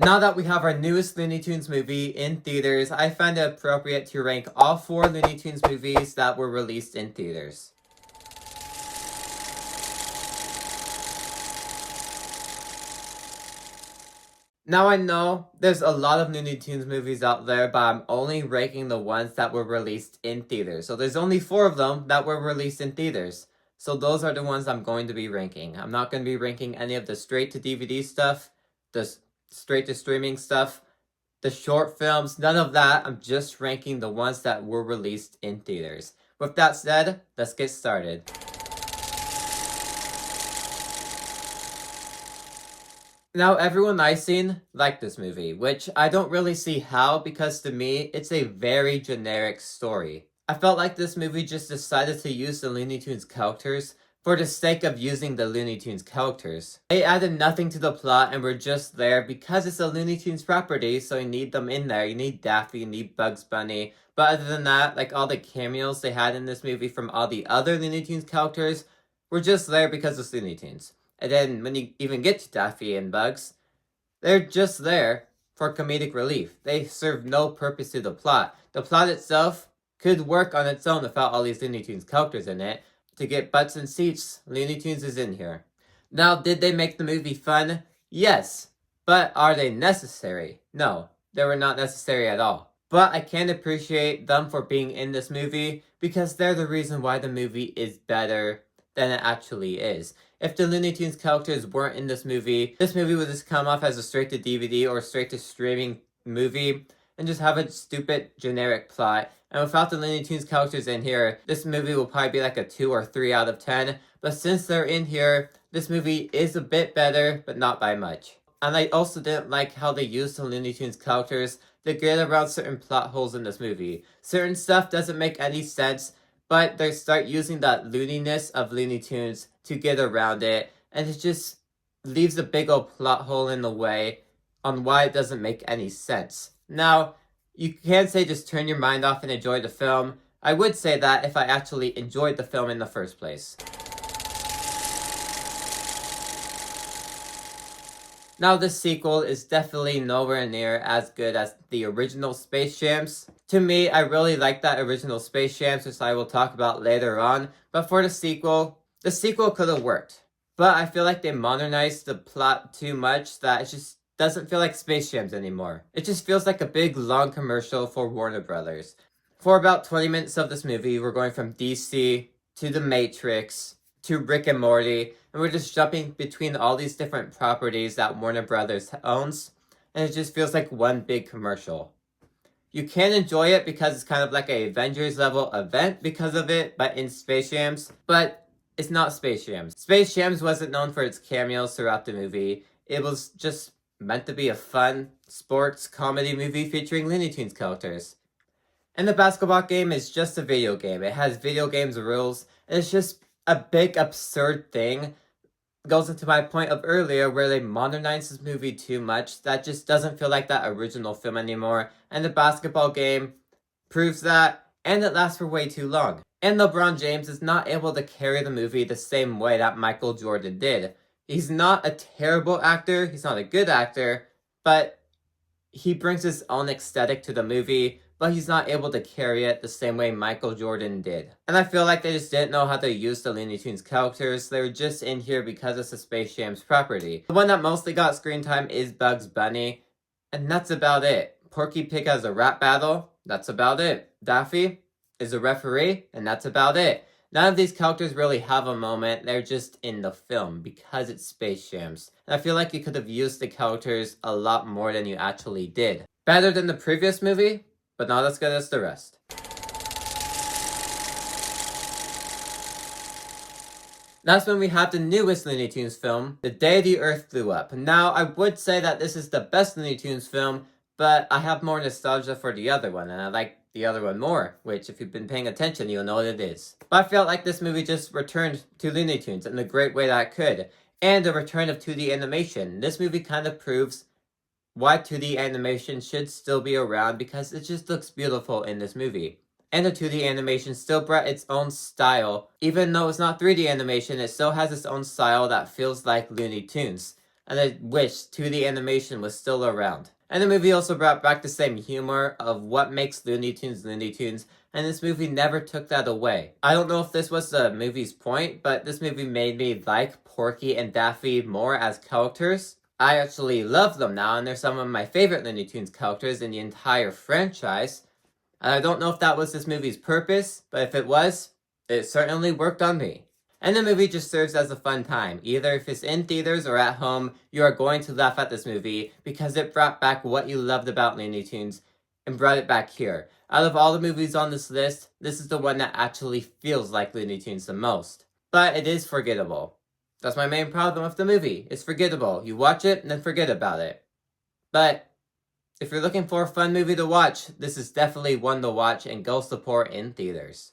Now that we have our newest Looney Tunes movie in theaters, I find it appropriate to rank all 4 Looney Tunes movies that were released in theaters. Now I know there's a lot of Looney Tunes movies out there, but I'm only ranking the ones that were released in theaters. So there's only 4 of them that were released in theaters. So those are the ones I'm going to be ranking. I'm not going to be ranking any of the straight to DVD stuff, the straight to streaming stuff, the short films, none of that. I'm just ranking the ones that were released in theaters. With that said, let's get started. Now, everyone I've seen liked this movie, which I don't really see how, because to me, it's a very generic story. I felt like this movie just decided to use the Looney Tunes characters for the sake of using the Looney Tunes characters. They added nothing to the plot and were just there because it's a Looney Tunes property, so you need them in there. You need Daffy, you need Bugs Bunny. But other than that, like all the cameos they had in this movie from all the other Looney Tunes characters were just there because it's Looney Tunes. And then when you even get to Daffy and Bugs, they're just there for comedic relief. They serve no purpose to the plot. The plot itself could work on its own without all these Looney Tunes characters in it. To get butts and seats, Looney Tunes is in here. Now, did they make the movie fun? Yes. But are they necessary? No, they were not necessary at all. But I can appreciate them for being in this movie because they're the reason why the movie is better than it actually is. If the Looney Tunes characters weren't in this movie would just come off as a straight to DVD or straight to streaming movie and just have a stupid generic plot. And without the Looney Tunes characters in here, this movie will probably be like a 2 or 3 out of 10. But since they're in here, this movie is a bit better, but not by much. And I also didn't like how they used the Looney Tunes characters to get around certain plot holes in this movie. Certain stuff doesn't make any sense, but they start using that looniness of Looney Tunes to get around it, and it just leaves a big old plot hole in the way on why it doesn't make any sense. Now, you can say just turn your mind off and enjoy the film. I would say that if I actually enjoyed the film in the first place. Now, this sequel is definitely nowhere near as good as the original Space Jams. To me, I really like that original Space Jams, which I will talk about later on. But for the sequel could have worked. But I feel like they modernized the plot too much that it just doesn't feel like Space Jams anymore. It just feels like a big, long commercial for Warner Brothers. For about 20 minutes of this movie, we're going from DC to The Matrix to Rick and Morty, and we're just jumping between all these different properties that Warner Brothers owns, and it just feels like one big commercial. You can enjoy it because it's kind of like a Avengers level event because of it, but in Space Jams, but it's not Space Jams. Space Jams wasn't known for its cameos throughout the movie. It was just meant to be a fun sports comedy movie featuring Looney Tunes characters. And the basketball game is just a video game. It has video games rules, and it's just a big absurd thing. Goes into my point of earlier where they modernized this movie too much. That just doesn't feel like that original film anymore. And the basketball game proves that, and it lasts for way too long. And LeBron James is not able to carry the movie the same way that Michael Jordan did. He's not a terrible actor, he's not a good actor, but he brings his own aesthetic to the movie, but he's not able to carry it the same way Michael Jordan did. And I feel like they just didn't know how to use the Looney Tunes characters. They were just in here because it's a Space Jams property. The one that mostly got screen time is Bugs Bunny, and that's about it. Porky Pig has a rap battle, that's about it. Daffy is a referee, and that's about it. None of these characters really have a moment, they're just in the film because it's Space Jams. And I feel like you could have used the characters a lot more than you actually did. Better than the previous movie, but not as good as the rest. That's when we have the newest Looney Tunes film, The Day the Earth Blew Up. Now, I would say that this is the best Looney Tunes film, but I have more nostalgia for the other one, and I like the other one more, which if you've been paying attention, you'll know what it is. But I felt like this movie just returned to Looney Tunes in the great way that it could, and the return of 2D animation. This movie kind of proves why 2D animation should still be around because it just looks beautiful in this movie. And the 2D animation still brought its own style. Even though it's not 3D animation, it still has its own style that feels like Looney Tunes. and I wish 2D animation was still around. And the movie also brought back the same humor of what makes Looney Tunes Looney Tunes, and this movie never took that away. I don't know if this was the movie's point, but this movie made me like Porky and Daffy more as characters. I actually love them now, and they're some of my favorite Looney Tunes characters in the entire franchise. And I don't know if that was this movie's purpose, but if it was, it certainly worked on me. And the movie just serves as a fun time. Either if it's in theaters or at home, you are going to laugh at this movie because it brought back what you loved about Looney Tunes and brought it back here. Out of all the movies on this list, this is the one that actually feels like Looney Tunes the most. But it is forgettable. That's my main problem with the movie. It's forgettable. You watch it and then forget about it. But if you're looking for a fun movie to watch, this is definitely one to watch and go support in theaters.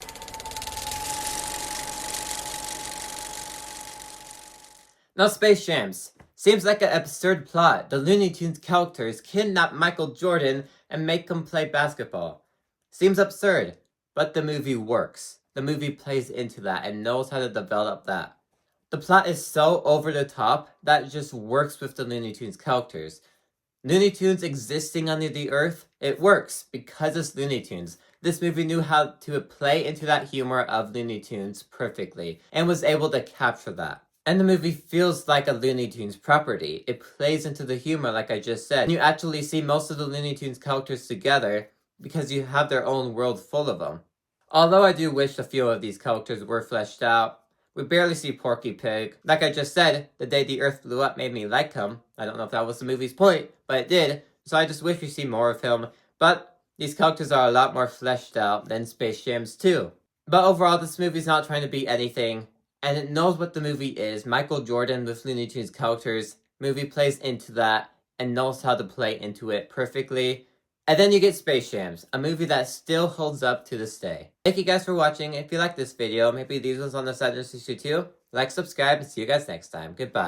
Now, Space Jams. Seems like an absurd plot. The Looney Tunes characters kidnap Michael Jordan and make him play basketball. Seems absurd, but the movie works. The movie plays into that and knows how to develop that. The plot is so over the top that it just works with the Looney Tunes characters. Looney Tunes existing under the earth, it works because it's Looney Tunes. This movie knew how to play into that humor of Looney Tunes perfectly and was able to capture that. And the movie feels like a Looney Tunes property. It plays into the humor like I just said. You actually see most of the Looney Tunes characters together because you have their own world full of them. Although I do wish a few of these characters were fleshed out, we barely see Porky Pig. Like I just said, the day the earth blew up made me like him. I don't know if that was the movie's point, but it did. So I just wish we see more of him. But these characters are a lot more fleshed out than Space Jams 2. But overall, this movie's not trying to be anything. And it knows what the movie is. Michael Jordan with Looney Tunes characters. Movie plays into that and knows how to play into it perfectly. And then you get Space Jams, a movie that still holds up to this day. Thank you guys for watching. If you like this video, maybe these ones on the side interest you too. Like, subscribe, and see you guys next time. Goodbye.